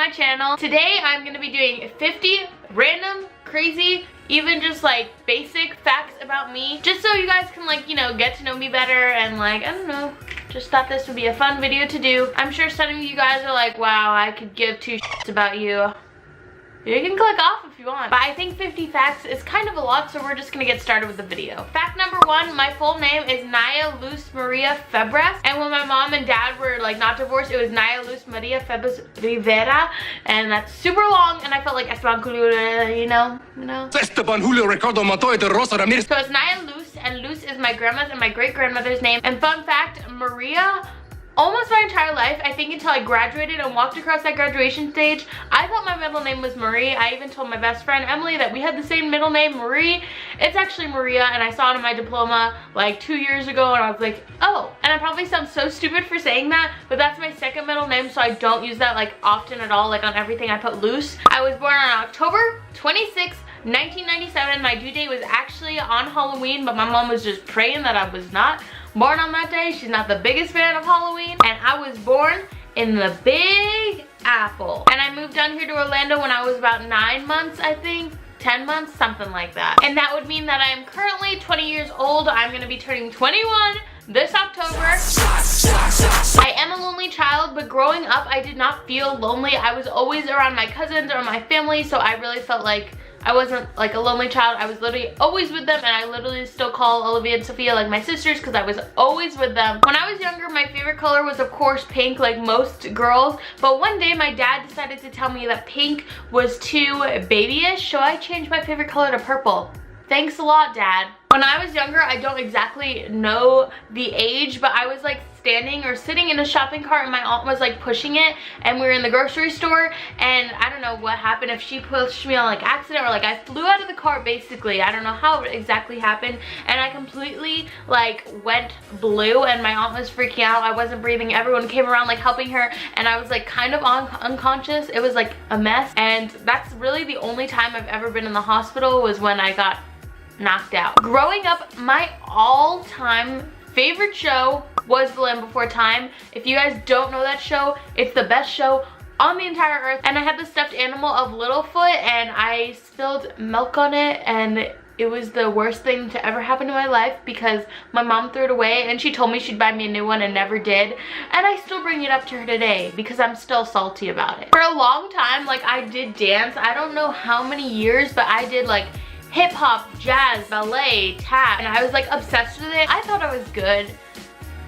my channel. Today I'm gonna be doing 50 random, crazy, even just like basic facts about me, just so you guys can like, you know, get to know me better and like, I don't know, just thought this would be a fun video to do. I'm sure some of you guys are like, wow, I could give two shits about you. You can click off if you want. But I think 50 facts is kind of a lot, so we're just gonna get started with the video. Fact number 1, my full name is Naya Luz Maria Febres. And when my mom and dad were like not divorced, it was Naya Luz Maria Febres Rivera. And that's super long, and I felt like Esteban Julio, you know? Esteban Julio Ricardo Montoya de Rosa Ramirez. So it's Naya Luz, and Luz is my grandma's and my great-grandmother's name. And fun fact, Maria, almost my entire life, I think until I graduated and walked across that graduation stage, I thought my middle name was Marie. I even told my best friend Emily that we had the same middle name, Marie. It's actually Maria, and I saw it in my diploma like 2 years ago, and I was like, oh. And I probably sound so stupid for saying that, but that's my second middle name, so I don't use that like often at all. Like on everything I put Luz. I was born on October 26th, 1997. My due date was actually on Halloween, but my mom was just praying that I was not born on that day. She's not the biggest fan of Halloween, and I was born in the Big Apple. And I moved down here to Orlando when I was about 9 months, I think. 10 months, something like that. And that would mean that I am currently 20 years old. I'm gonna be turning 21 this October. I am a lonely child, but growing up, I did not feel lonely. I was always around my cousins or my family, so I really felt like I wasn't like a lonely child. I was literally always with them, and I literally still call Olivia and Sophia like my sisters because I was always with them. When I was younger, my favorite color was of course pink, like most girls, but one day my dad decided to tell me that pink was too babyish, so I changed my favorite color to purple. Thanks a lot, Dad. When I was younger, I don't exactly know the age, but I was like standing or sitting in a shopping cart, and my aunt was like pushing it, and we were in the grocery store, and I don't know what happened, if she pushed me on like accident or like I flew out of the cart basically. I don't know how it exactly happened, and I completely like went blue, and my aunt was freaking out. I wasn't breathing. Everyone came around like helping her, and I was like kind of unconscious. It was like a mess, and that's really the only time I've ever been in the hospital, was when I got knocked out. Growing up, my all-time favorite show was The Land Before Time. If you guys don't know that show, it's the best show on the entire earth. And I had the stuffed animal of Littlefoot, and I spilled milk on it, and it was the worst thing to ever happen to my life because my mom threw it away, and she told me she'd buy me a new one and never did. And I still bring it up to her today because I'm still salty about it. For a long time, like, I did dance. I don't know how many years, but I did like hip hop, jazz, ballet, tap, and I was like obsessed with it. I thought I was good.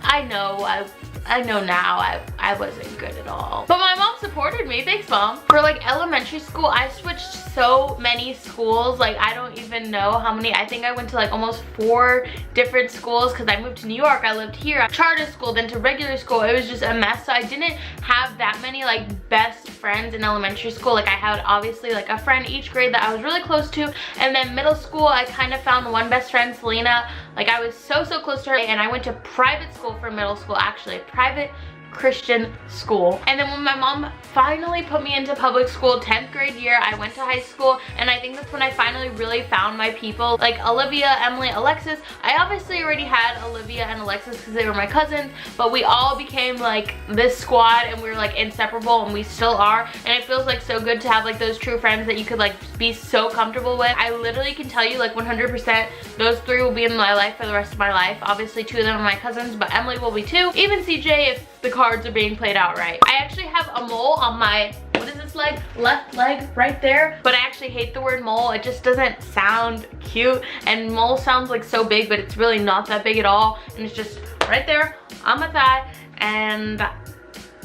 I know now I wasn't good at all. But my mom supported me. Thanks, Mom. For like elementary school, I switched so many schools. Like, I don't even know how many. I think I went to like almost 4 different schools because I moved to New York. I lived here, charter school, then to regular school. It was just a mess. So I didn't have that many like best friends in elementary school. Like, I had obviously like a friend each grade that I was really close to. And then middle school, I kind of found one best friend, Selena. Like, I was so close to her, and I went to private school for middle school, actually, a private Christian school. And then when my mom finally put me into public school, 10th grade year, I went to high school, and I think that's when I finally really found my people. Like Olivia, Emily, Alexis. I obviously already had Olivia and Alexis because they were my cousins, but we all became like this squad, and we were like inseparable, and we still are. And it feels like so good to have like those true friends that you could like be so comfortable with. I literally can tell you like 100% those 3 will be in my life for the rest of my life. Obviously 2 of them are my cousins, but Emily will be too. Even CJ if the cards are being played out right. I actually have a mole on my, what is this leg? Left leg right there. But I actually hate the word mole. It just doesn't sound cute. And mole sounds like so big, but it's really not that big at all. And it's just right there on my thigh. And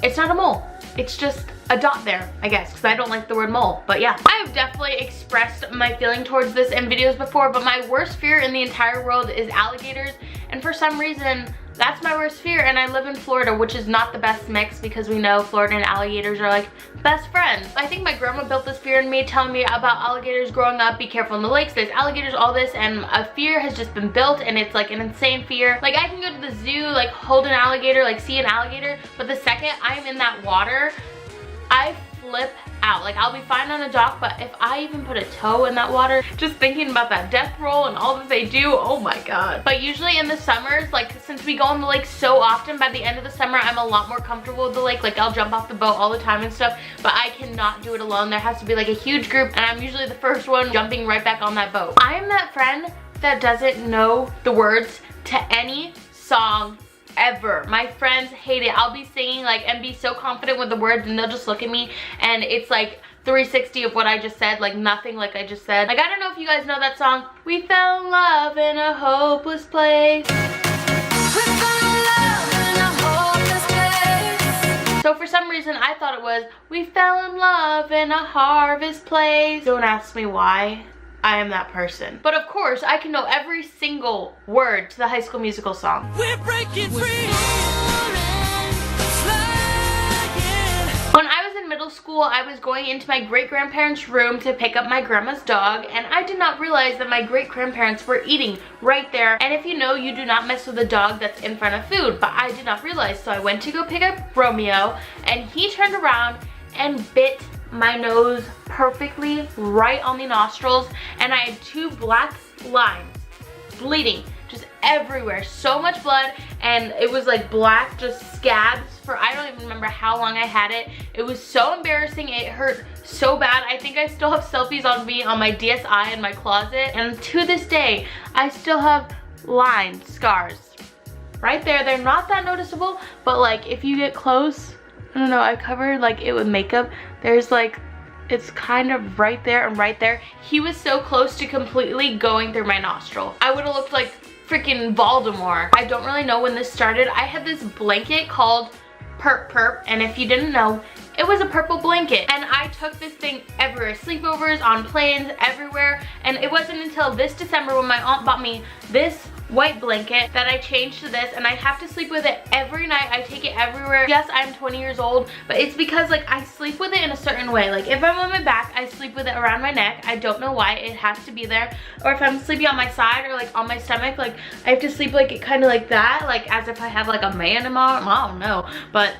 it's not a mole. It's just a dot there, I guess, because I don't like the word mole. But yeah, I have definitely expressed my feeling towards this in videos before, but my worst fear in the entire world is alligators. And for some reason, that's my worst fear, and I live in Florida, which is not the best mix because we know Florida and alligators are like best friends. I think my grandma built this fear in me, telling me about alligators growing up, be careful in the lakes, there's alligators, all this, and a fear has just been built, and it's like an insane fear. Like, I can go to the zoo, like hold an alligator, like see an alligator, but the second I'm in that water, I flip out. Like, I'll be fine on a dock, but if I even put a toe in that water, just thinking about that death roll and all that they do, oh my god. But usually in the summers, like, since we go on the lake so often, by the end of the summer, I'm a lot more comfortable with the lake. Like, I'll jump off the boat all the time and stuff, but I cannot do it alone. There has to be like a huge group, and I'm usually the first one jumping right back on that boat. I am that friend that doesn't know the words to any song ever. My friends hate it. I'll be singing like and be so confident with the words, and they'll just look at me and it's like 360 of what I just said, like nothing like I just said. Like, I don't know if you guys know that song, we fell in love in a hopeless place. So for some reason I thought it was, we fell in love in a harvest place. Don't ask me why. I am that person. But of course, I can know every single word to the High School Musical song. We're breaking free. When I was in middle school, I was going into my great-grandparents' room to pick up my grandma's dog, and I did not realize that my great-grandparents were eating right there. And if you know, you do not mess with a dog that's in front of food, but I did not realize. So I went to go pick up Romeo, and he turned around and bit my nose perfectly right on the nostrils, and I had 2 black lines bleeding just everywhere, so much blood, and it was like black just scabs for I don't even remember how long I had it. It was so embarrassing. It hurt so bad. I think I still have selfies on me on my DSi in my closet, and to this day I still have line scars right there. They're not that noticeable, but like if you get close, I don't know, I covered like it with makeup. There's like, it's kind of right there and right there. He was so close to completely going through my nostril. I would have looked like freaking Voldemort. I don't really know when this started. I had this blanket called Perp Perp, and if you didn't know, it was a purple blanket, and I took this thing everywhere, sleepovers, on planes, everywhere. And it wasn't until this December when my aunt bought me this white blanket that I changed to this, and I have to sleep with it every night. I take it everywhere. Yes, I'm 20 years old, but it's because like I sleep with it in a certain way. Like if I'm on my back, I sleep with it around my neck. I don't know why, it has to be there. Or if I'm sleeping on my side or like on my stomach, like I have to sleep like it kind of like that, like as if I have like a man in my arm. I don't know, but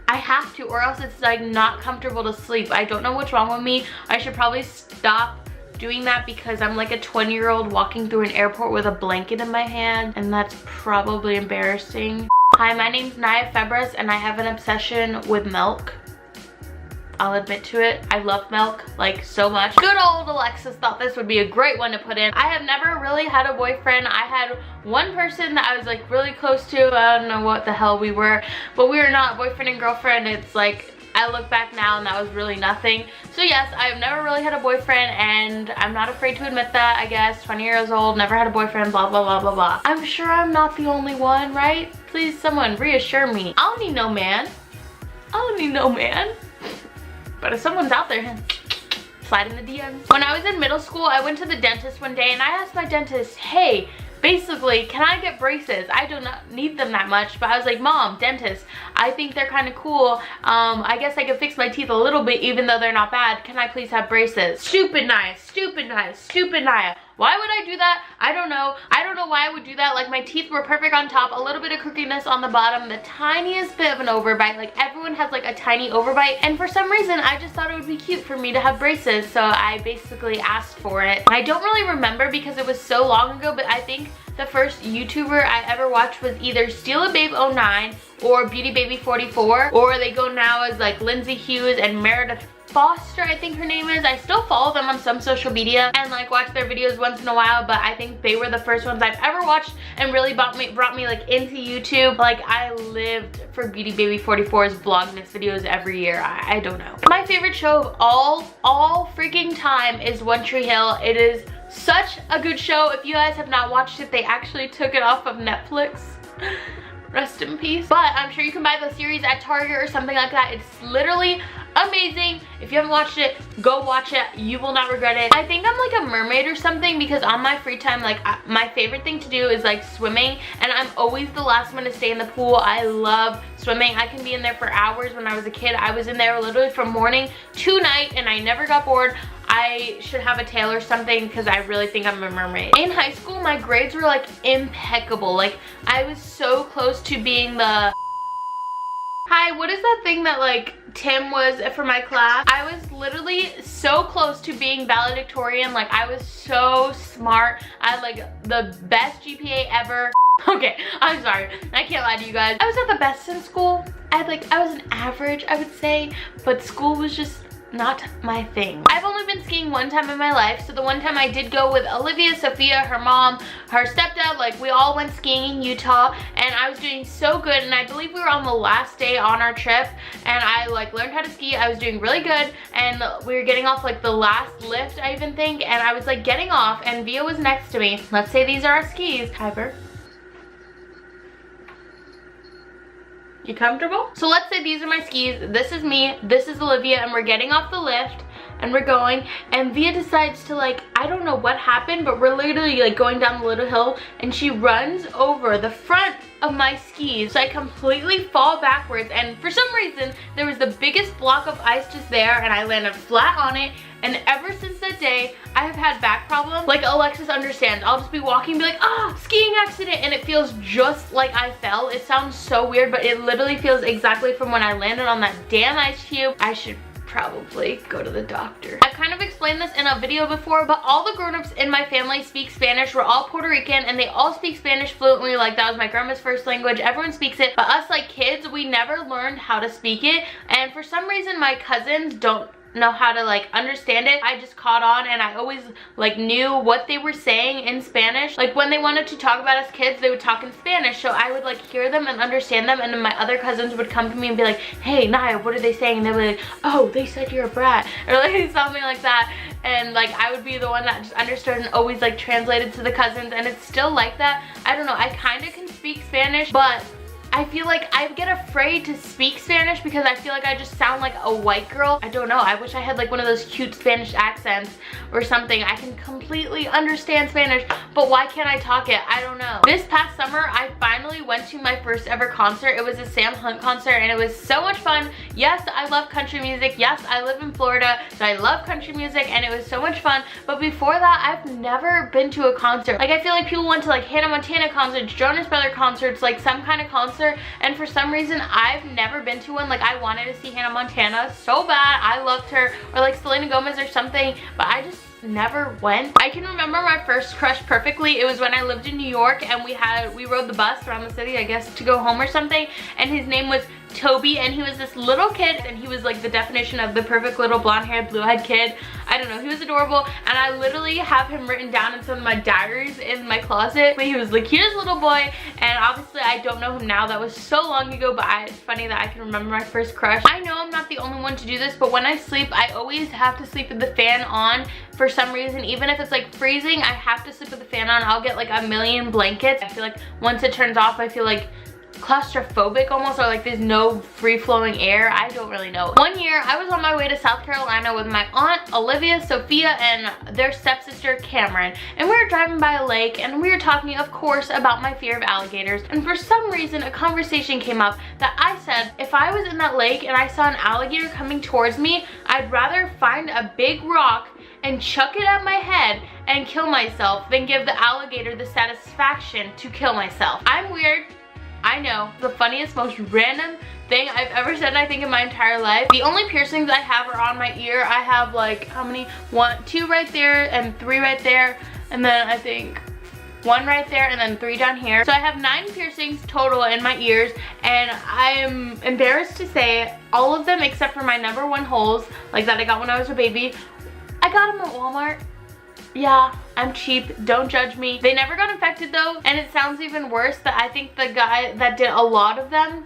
I have to, or else it's like not comfortable to sleep. I don't know what's wrong with me. I should probably stop doing that because I'm like a 20-year-old walking through an airport with a blanket in my hand, and that's probably embarrassing. Hi, my name's Naya Febres, and I have an obsession with milk. I'll admit to it. I love milk like so much. Good old Alexis thought this would be a great one to put in. I have never really had a boyfriend. I had one person that I was like really close to. I don't know what the hell we were, but we were not boyfriend and girlfriend. It's like, I look back now and that was really nothing. So yes, I have never really had a boyfriend, and I'm not afraid to admit that, I guess. 20 years old, never had a boyfriend, blah, blah, blah, blah, blah. I'm sure I'm not the only one, right? Please, someone reassure me. I don't need no man. I don't need no man. But if someone's out there, slide in the DMs. When I was in middle school, I went to the dentist one day and I asked my dentist, hey, basically, can I get braces? I do not need them that much, but I was like, Mom, dentist, I think they're kind of cool. I guess I could fix my teeth a little bit even though they're not bad. Can I please have braces? Stupid Naya, stupid Naya, stupid Naya. Why would I do that? I don't know. I don't know why I would do that. Like, my teeth were perfect on top, a little bit of crookedness on the bottom, the tiniest bit of an overbite. Like, everyone has like a tiny overbite, and for some reason I just thought it would be cute for me to have braces, so I basically asked for it. I don't really remember because it was so long ago, but I think the first YouTuber I ever watched was either Steal a Babe 09 or Beauty Baby 44, or they go now as like Lindsay Hughes and Meredith Foster, I think her name is. I still follow them on some social media and like watch their videos once in a while, but I think they were the first ones I've ever watched and really brought me like into YouTube. Like, I lived for Beauty Baby 44's Vlogmas videos every year. I don't know. My favorite show of all freaking time is One Tree Hill. It is such a good show. If you guys have not watched it, they actually took it off of Netflix. Rest in peace. But I'm sure you can buy the series at Target or something like that. It's literally amazing. If you haven't watched it, go watch it. You will not regret it. I think I'm like a mermaid or something because on my free time, like my favorite thing to do is like swimming, and I'm always the last one to stay in the pool. I love swimming. I can be in there for hours. When I was a kid, I was in there literally from morning to night and I never got bored. I should have a tail or something because I really think I'm a mermaid. In high school, my grades were like impeccable. Like, I was so close to being the... Hi, what is that thing that like Tim was for my class. I was literally so close to being valedictorian. Like, I was so smart. I had like the best GPA ever. Okay, I'm sorry. I can't lie to you guys. I was not the best in school. I was an average, I would say, but school was just not my thing. I've only been skiing one time in my life. So the one time I did go with Olivia, Sophia, her mom, her stepdad, like we all went skiing in Utah, and I was doing so good, and I believe we were on the last day on our trip, and I like learned how to ski. I was doing really good, and we were getting off like the last lift, I even think, and I was like getting off, and Via was next to me. Let's say these are our skis. Hyper. You comfortable? So let's say these are my skis. This is me, this is Olivia, and we're getting off the lift and we're going, and Via decides to, like, I don't know what happened, but we're literally like going down the little hill, and she runs over the front of my skis. So I completely fall backwards, and for some reason there was the biggest block of ice just there, and I landed flat on it. And ever since that day, I have had back problems. Like Alexis understands. I'll just be walking and be like, ah, skiing accident, and it feels just like I fell. It sounds so weird, but it literally feels exactly from when I landed on that damn ice cube. I should probably go to the doctor. I've kind of explained this in a video before, but all the grown-ups in my family speak Spanish. We're all Puerto Rican, and they all speak Spanish fluently. Like, that was my grandma's first language. Everyone speaks it, but us like kids, we never learned how to speak it, and for some reason my cousins don't know how to like understand it. I just caught on, and I always like knew what they were saying in Spanish. Like when they wanted to talk about us kids, they would talk in Spanish, so I would like hear them and understand them, and then my other cousins would come to me and be like, hey Naya, what are they saying? And they would be like, oh, they said you're a brat, or like something like that. And like I would be the one that just understood and always like translated to the cousins, and it's still like that. I don't know, I kind of can speak Spanish, but I feel like I get afraid to speak Spanish because I feel like I just sound like a white girl. I don't know, I wish I had like one of those cute Spanish accents or something. I can completely understand Spanish, but why can't I talk it? I don't know. This past summer, I finally went to my first ever concert. It was a Sam Hunt concert, and it was so much fun. Yes, I love country music. Yes, I live in Florida, so I love country music, and it was so much fun. But before that, I've never been to a concert. Like, I feel like people went to like Hannah Montana concerts, Jonas Brother concerts, like some kind of concert, and for some reason I've never been to one. Like, I wanted to see Hannah Montana so bad. I loved her, or like Selena Gomez or something, but I just never went. I can remember my first crush perfectly. It was when I lived in New York, and we rode the bus around the city, I guess, to go home or something, and his name was Toby, and he was this little kid, and he was like the definition of the perfect little blonde-haired, blue-eyed kid. I don't know, he was adorable, and I literally have him written down in some of my diaries in my closet. But he was the cutest little boy, and obviously I don't know him now. That was so long ago, but it's funny that I can remember my first crush. I know I'm not the only one to do this, but when I sleep, I always have to sleep with the fan on for some reason. Even if it's like freezing, I have to sleep with the fan on. I'll get like a million blankets. I feel like once it turns off, I feel like claustrophobic almost, or like there's no free-flowing air. I don't really know. One year I was on my way to South Carolina with my aunt Olivia, Sophia, and their stepsister Cameron, and we were driving by a lake, and we were talking, of course, about my fear of alligators. And for some reason a conversation came up that I said if I was in that lake and I saw an alligator coming towards me, I'd rather find a big rock and chuck it at my head and kill myself than give the alligator the satisfaction to kill myself. I'm weird, I know. The funniest, most random thing I've ever said, I think, in my entire life. The only piercings I have are on my ear. I have like, how many? 1, 2 right there, and 3 right there, and then I think 1 right there, and then 3 down here. So I have 9 piercings total in my ears, and I'm embarrassed to say all of them except for my #1 holes, like that I got when I was a baby, I got them at Walmart. Yeah, I'm cheap, don't judge me. They never got infected though, and it sounds even worse that I think the guy that did a lot of them,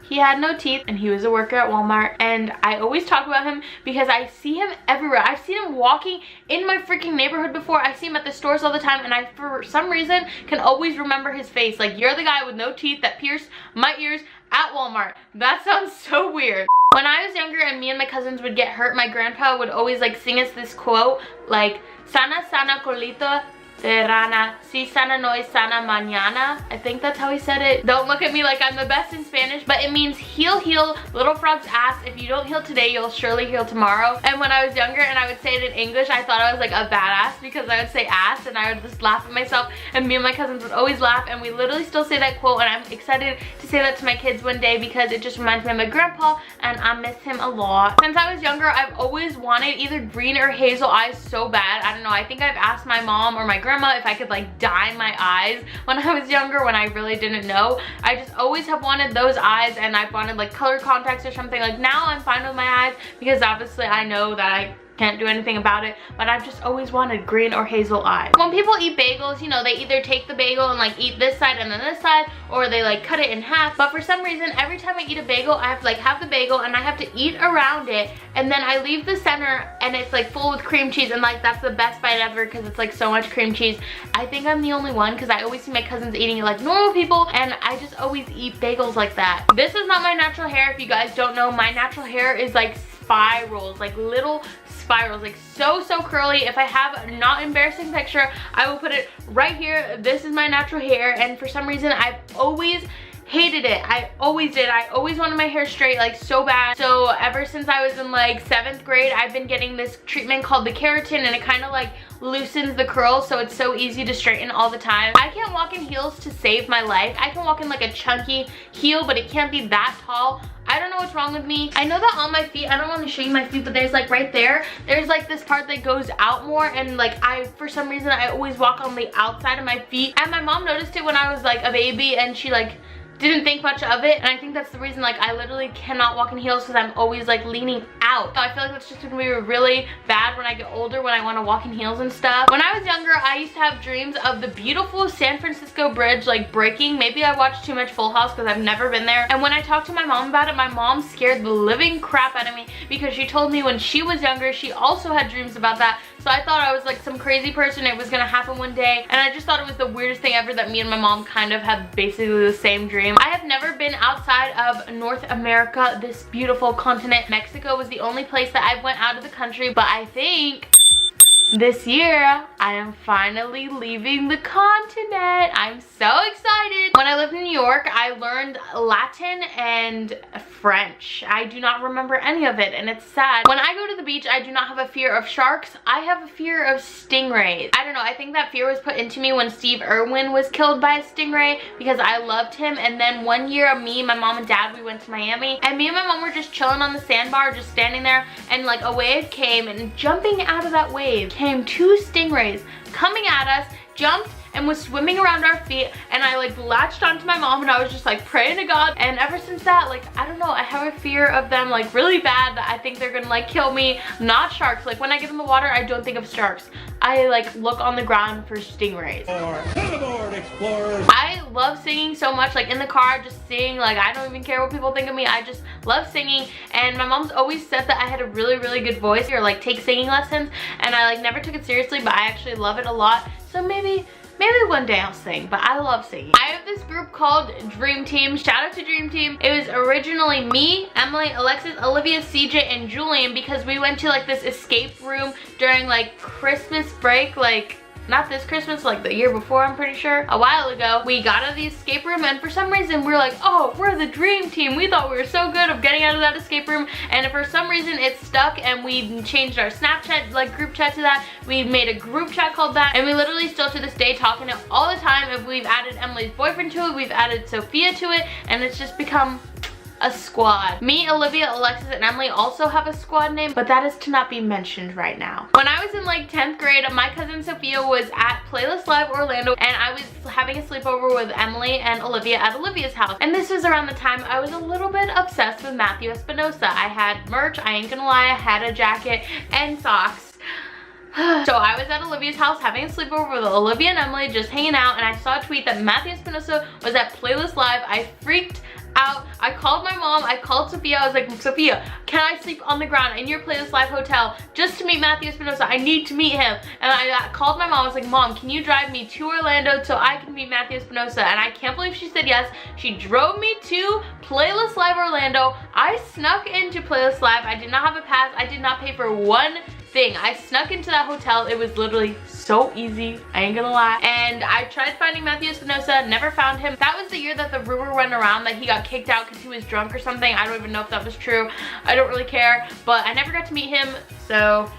he had no teeth, and he was a worker at Walmart, and I always talk about him because I see him everywhere. I've seen him walking in my freaking neighborhood before. I see him at the stores all the time, and I, for some reason, can always remember his face. Like, you're the guy with no teeth that pierced my ears at Walmart. That sounds so weird. When I was younger and me and my cousins would get hurt, my grandpa would always like sing us this quote, like, sana sana colita rana. Si sana no es sana mañana. I think that's how he said it. Don't look at me like I'm the best in Spanish, but it means heal, heal, little frog's ass. If you don't heal today, you'll surely heal tomorrow. And when I was younger and I would say it in English, I thought I was like a badass because I would say ass and I would just laugh at myself, and me and my cousins would always laugh, and we literally still say that quote, and I'm excited to say that to my kids one day because it just reminds me of my grandpa and I miss him a lot. Since I was younger, I've always wanted either green or hazel eyes so bad. I don't know, I think I've asked my mom or my grandma if I could like dye my eyes when I was younger, when I really didn't know. I just always have wanted those eyes, and I've wanted like color contacts or something. Like now I'm fine with my eyes because obviously I know that I can't do anything about it, but I've just always wanted green or hazel eyes. When people eat bagels, you know, they either take the bagel and like eat this side and then this side, or they like cut it in half. But for some reason, every time I eat a bagel, I have to like have the bagel and I have to eat around it, and then I leave the center and it's like full with cream cheese, and like that's the best bite ever because it's like so much cream cheese. I think I'm the only one because I always see my cousins eating it like normal people, and I just always eat bagels like that. This is not my natural hair. If you guys don't know, my natural hair is like spirals, like little spirals, like so curly. If I have a not embarrassing picture, I will put it right here. This is my natural hair, and for some reason I've always hated it. I always did. I always wanted my hair straight, like so bad. So ever since I was in like 7th grade, I've been getting this treatment called the keratin, and it kind of like loosens the curls, so it's so easy to straighten all the time. I can't walk in heels to save my life. I can walk in like a chunky heel, but it can't be that tall. I don't know what's wrong with me. I know that on my feet, I don't want to show you my feet, but there's like right there, there's like this part that goes out more, and like for some reason, I always walk on the outside of my feet. And my mom noticed it when I was like a baby, and she like didn't think much of it, and I think that's the reason like I literally cannot walk in heels, because I'm always like leaning out. So I feel like that's just gonna be really bad when I get older, when I want to walk in heels and stuff. When I was younger, I used to have dreams of the beautiful San Francisco Bridge like breaking. Maybe I watched too much Full House because I've never been there, and when I talked to my mom about it, my mom scared the living crap out of me because she told me when she was younger she also had dreams about that. So I thought I was like some crazy person, it was gonna happen one day, and I just thought it was the weirdest thing ever that me and my mom kind of had basically the same dream. I have never been outside of North America, this beautiful continent. Mexico was the only place that I went out of the country, but I think this year, I am finally leaving the continent. I'm so excited. When I lived in New York, I learned Latin and French. I do not remember any of it, and it's sad. When I go to the beach, I do not have a fear of sharks. I have a fear of stingrays. I don't know, I think that fear was put into me when Steve Irwin was killed by a stingray because I loved him. And then one year, me, my mom and dad, we went to Miami, and me and my mom were just chilling on the sandbar, just standing there, and like a wave came, and jumping out of that wave came 2 stingrays coming at us, jumped and was swimming around our feet, and I like latched onto my mom, and I was just like praying to God. And ever since that, like I don't know, I have a fear of them like really bad, that I think they're gonna like kill me. Not sharks. Like when I get in the water, I don't think of sharks. I like look on the ground for stingrays. Aboard, explorers! I love singing so much, like in the car, just sing. Like I don't even care what people think of me. I just love singing, and my mom's always said that I had a really good voice, or like take singing lessons, and I like never took it seriously, but I actually love it a lot. So maybe one day I'll sing, but I love singing. I have this group called Dream Team. Shout out to Dream Team. It was originally me, Emily, Alexis, Olivia, CJ, and Julian, because we went to like this escape room during like Christmas break, like not this Christmas, like the year before, I'm pretty sure, a while ago. We got out of the escape room, and for some reason we were like, oh, we're the dream team. We thought we were so good of getting out of that escape room, and for some reason it stuck, and we changed our Snapchat like group chat to that. We made a group chat called that, and we literally still to this day talk in it all the time. If we've added Emily's boyfriend to it, we've added Sophia to it, and it's just become a squad. Me, Olivia, Alexis, and Emily also have a squad name, but that is to not be mentioned right now. When I was in like 10th grade, my cousin Sophia was at Playlist Live Orlando, and I was having a sleepover with Emily and Olivia at Olivia's house. And this was around the time I was a little bit obsessed with Matthew Espinosa. I had merch, I ain't gonna lie, I had a jacket and socks. So I was at Olivia's house having a sleepover with Olivia and Emily, just hanging out, and I saw a tweet that Matthew Espinosa was at Playlist Live. I freaked out. I called my mom, I called Sophia, I was like, Sophia, can I sleep on the ground in your Playlist Live hotel just to meet Matthew Espinosa? I need to meet him. And I called my mom, I was like, Mom, can you drive me to Orlando so I can meet Matthew Espinosa? And I can't believe she said yes. She drove me to Playlist Live Orlando. I snuck into Playlist Live. I did not have a pass. I did not pay for one thing. I snuck into that hotel. It was literally so easy, I ain't gonna lie. And I tried finding Matthew Espinosa, never found him. That was the year that the rumor went around that he got kicked out because he was drunk or something. I don't even know if that was true. I don't really care, but I never got to meet him, so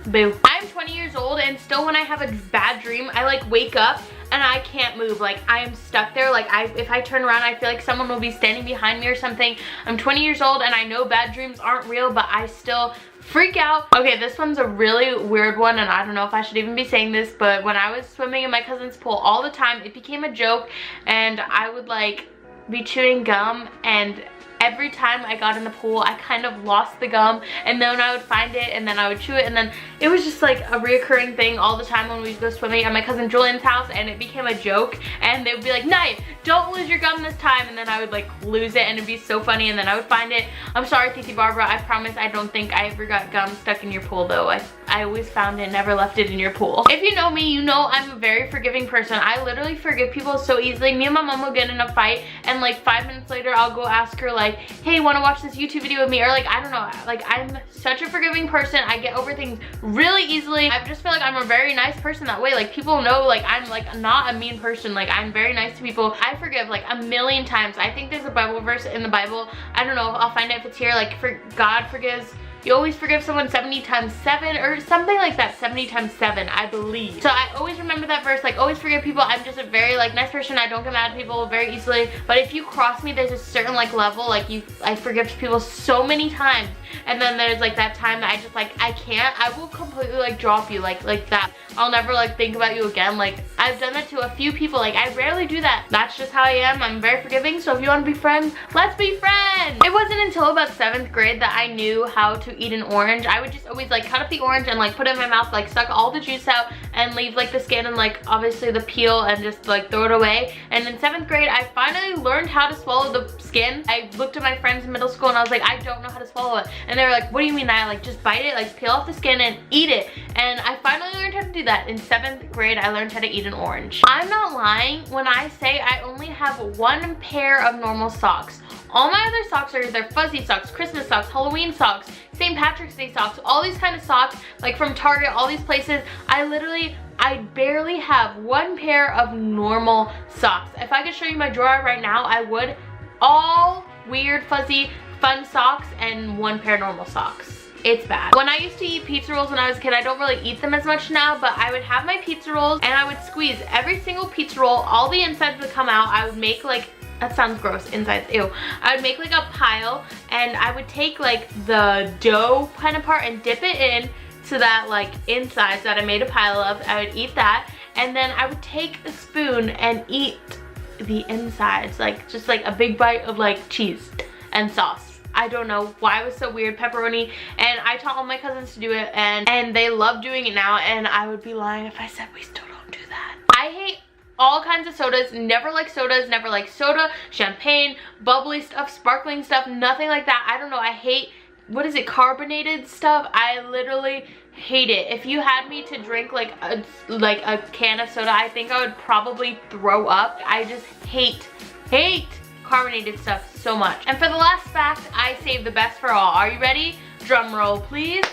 boo. I'm 20 years old and still when I have a bad dream, I like wake up and I can't move. Like I am stuck there. Like if I turn around, I feel like someone will be standing behind me or something. I'm 20 years old and I know bad dreams aren't real, but I still freak out. Okay, this one's a really weird one and I don't know if I should even be saying this, but when I was swimming in my cousin's pool all the time, it became a joke and I would like be chewing gum, and every time I got in the pool, I kind of lost the gum, and then I would find it, and then I would chew it, and then it was just like a reoccurring thing all the time when we would go swimming at my cousin Julian's house, and it became a joke, and they would be like, Nia, don't lose your gum this time, and then I would like lose it, and it'd be so funny, and then I would find it. I'm sorry, Titi Barbara, I promise I don't think I ever got gum stuck in your pool, though. I always found it, never left it in your pool. If you know me, you know I'm a very forgiving person. I literally forgive people so easily. Me and my mom will get in a fight, and like 5 minutes later, I'll go ask her like, hey, want to watch this YouTube video with me? Or like, I don't know, like I'm such a forgiving person. I get over things really easily. I just feel like I'm a very nice person that way. Like people know like I'm like not a mean person. Like I'm very nice to people. I forgive like a million times. I think there's a Bible verse in the Bible. I don't know, I'll find it if it's here. Like God forgives. You always forgive someone 70 times 7 or something like that. 70 times 7, I believe. So I always remember that verse, like always forgive people. I'm just a very like nice person. I don't get mad at people very easily. But if you cross me, there's a certain like level, like I forgive people so many times. And then there's like that time that I just like, I can't, I will completely like drop you like that. I'll never like think about you again. Like I've done that to a few people. Like I rarely do that. That's just how I am. I'm very forgiving. So if you want to be friends, let's be friends. It wasn't until about 7th grade that I knew how to eat an orange. I would just always like cut up the orange and like put it in my mouth, like suck all the juice out and leave like the skin and like obviously the peel and just like throw it away. And in 7th grade, I finally learned how to swallow the skin. I looked at my friends in middle school and I was like, I don't know how to swallow it. And they were like, what do you mean? I like just bite it, like peel off the skin and eat it. And I finally learned how to do that. In 7th grade, I learned how to eat an orange. I'm not lying when I say I only have 1 pair of normal socks. All my other socks are either fuzzy socks, Christmas socks, Halloween socks, St. Patrick's Day socks, all these kind of socks, like from Target, all these places. I barely have 1 pair of normal socks. If I could show you my drawer right now, I would. All weird, fuzzy, fun socks and 1 pair of normal socks. It's bad. When I used to eat pizza rolls when I was a kid, I don't really eat them as much now, but I would have my pizza rolls and I would squeeze every single pizza roll. All the insides would come out. I would make like, that sounds gross, insides, ew. I would make like a pile and I would take like the dough kind of part and dip it in to that like insides that I made a pile of. I would eat that and then I would take a spoon and eat the insides, like just like a big bite of like cheese and sauce. I don't know why it was so weird, pepperoni, and I taught all my cousins to do it and they love doing it now, and I would be lying if I said we still don't do that. I hate all kinds of sodas, never like soda, champagne, bubbly stuff, sparkling stuff, nothing like that. I don't know, I hate, what is it, carbonated stuff? I literally hate it. If you had me to drink like a can of soda, I think I would probably throw up. I just hate carbonated stuff so much. And for the last fact, I saved the best for all. Are you ready? Drum roll, please.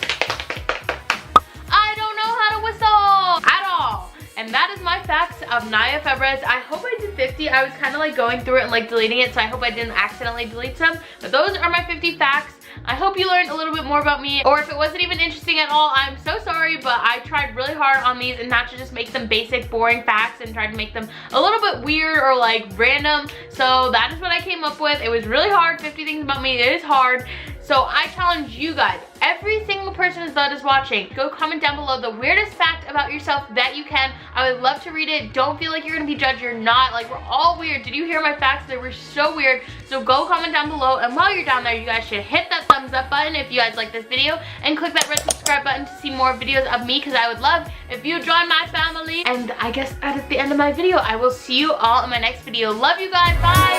I don't know how to whistle at all. And that is my facts of Nia Febres. I hope I did 50. I was kind of like going through it and like deleting it, so I hope I didn't accidentally delete some. But those are my 50 facts. I hope you learned a little bit more about me, or if it wasn't even interesting at all, I'm so sorry, but I tried really hard on these and not to just make them basic, boring facts and tried to make them a little bit weird or like random. So that is what I came up with. It was really hard. 50 things about me, it is hard. So I challenge you guys, every single person that is watching, go comment down below the weirdest fact about yourself that you can. I would love to read it. Don't feel like you're gonna be judged. You're not. Like, we're all weird. Did you hear my facts? They were so weird. So go comment down below, and while you're down there, you guys should hit that thumbs up button if you guys like this video, and click that red subscribe button to see more videos of me, because I would love if you join my family. And I guess that is the end of my video. I will see you all in my next video. Love you guys. Bye.